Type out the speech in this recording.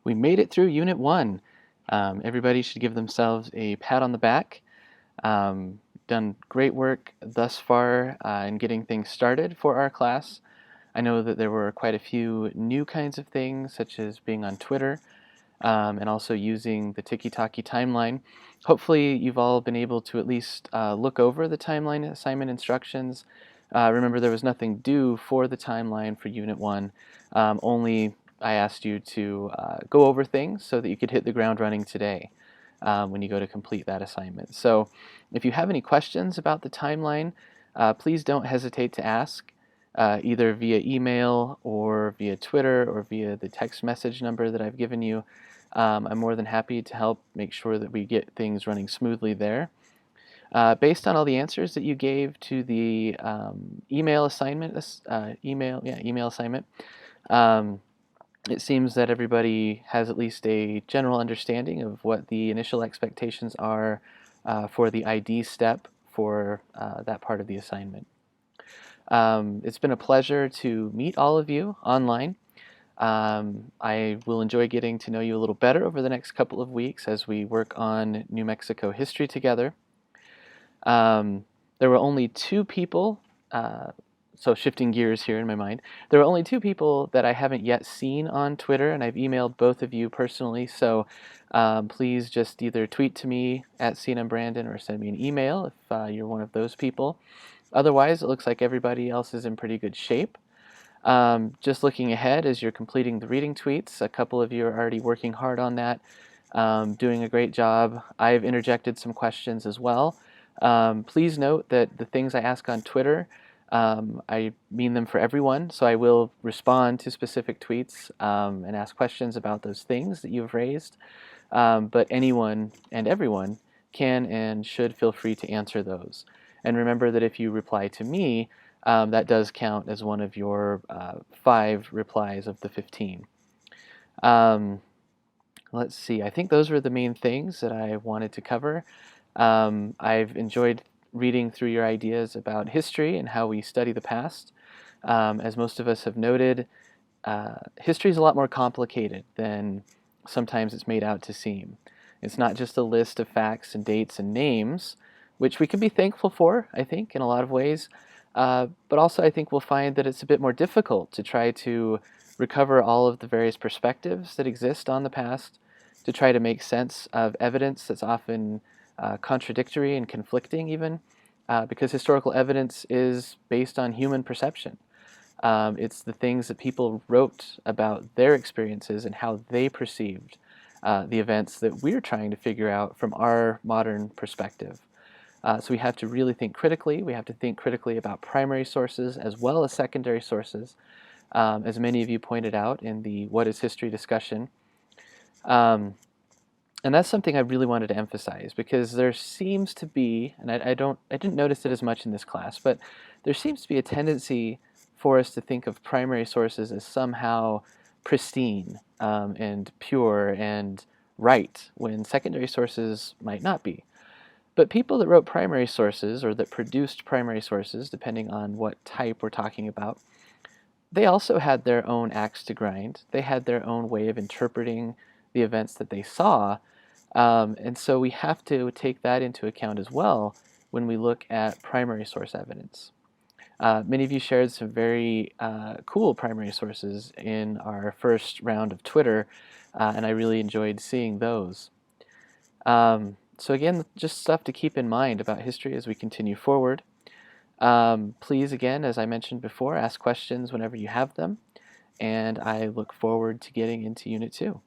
We made it through Unit 1. Everybody should give themselves a pat on the back. Done great work thus far in getting things started for our class. I know that there were quite a few new kinds of things, such as being on Twitter and also using the Tiki-Taki timeline. Hopefully you've all been able to at least look over the timeline assignment instructions. Remember, there was nothing due for the timeline for Unit 1, only I asked you to go over things so that you could hit the ground running today when you go to complete that assignment. So if you have any questions about the timeline, please don't hesitate to ask, either via email or via Twitter or via the text message number that I've given you. I'm more than happy to help make sure that we get things running smoothly there. Based on all the answers that you gave to the email assignment, email assignment, it seems that everybody has at least a general understanding of what the initial expectations are for the ID step for that part of the assignment. It's been a pleasure to meet all of you online. I will enjoy getting to know you a little better over the next couple of weeks as we work on New Mexico history together. There were only two people, so shifting gears here in my mind, there were only two people that I haven't yet seen on Twitter, and I've emailed both of you personally, so please just either tweet to me at CNMBrandon or send me an email if you're one of those people. Otherwise, it looks like everybody else is in pretty good shape. Just looking ahead as you're completing the reading tweets, a couple of you are already working hard on that, doing a great job. I've interjected some questions as well. Please note that the things I ask on Twitter, I mean them for everyone, so I will respond to specific tweets and ask questions about those things that you've raised. But anyone and everyone can and should feel free to answer those. And remember that if you reply to me, that does count as one of your 5 replies of the 15. Let's see, I think those were the main things that I wanted to cover. I've enjoyed reading through your ideas about history and how we study the past. As most of us have noted, history is a lot more complicated than sometimes it's made out to seem. It's not just a list of facts and dates and names, which we can be thankful for, I think, in a lot of ways. But also I think we'll find that it's a bit more difficult to try to recover all of the various perspectives that exist on the past, to try to make sense of evidence that's often contradictory and conflicting even, because historical evidence is based on human perception. It's the things that people wrote about their experiences and how they perceived the events that we're trying to figure out from our modern perspective. So we have to really think critically. We have to think critically about primary sources as well as secondary sources, as many of you pointed out in the What is History discussion. And that's something I really wanted to emphasize, because there seems to be, and I didn't notice it as much in this class, but there seems to be a tendency for us to think of primary sources as somehow pristine and pure and right, when secondary sources might not be. But people that wrote primary sources, or that produced primary sources, depending on what type we're talking about, they also had their own axe to grind. They had their own way of interpreting the events that they saw. And so we have to take that into account as well when we look at primary source evidence. Many of you shared some very cool primary sources in our first round of Twitter, and I really enjoyed seeing those. So again, just stuff to keep in mind about history as we continue forward. Please, again, as I mentioned before, ask questions whenever you have them, and I look forward to getting into Unit 2.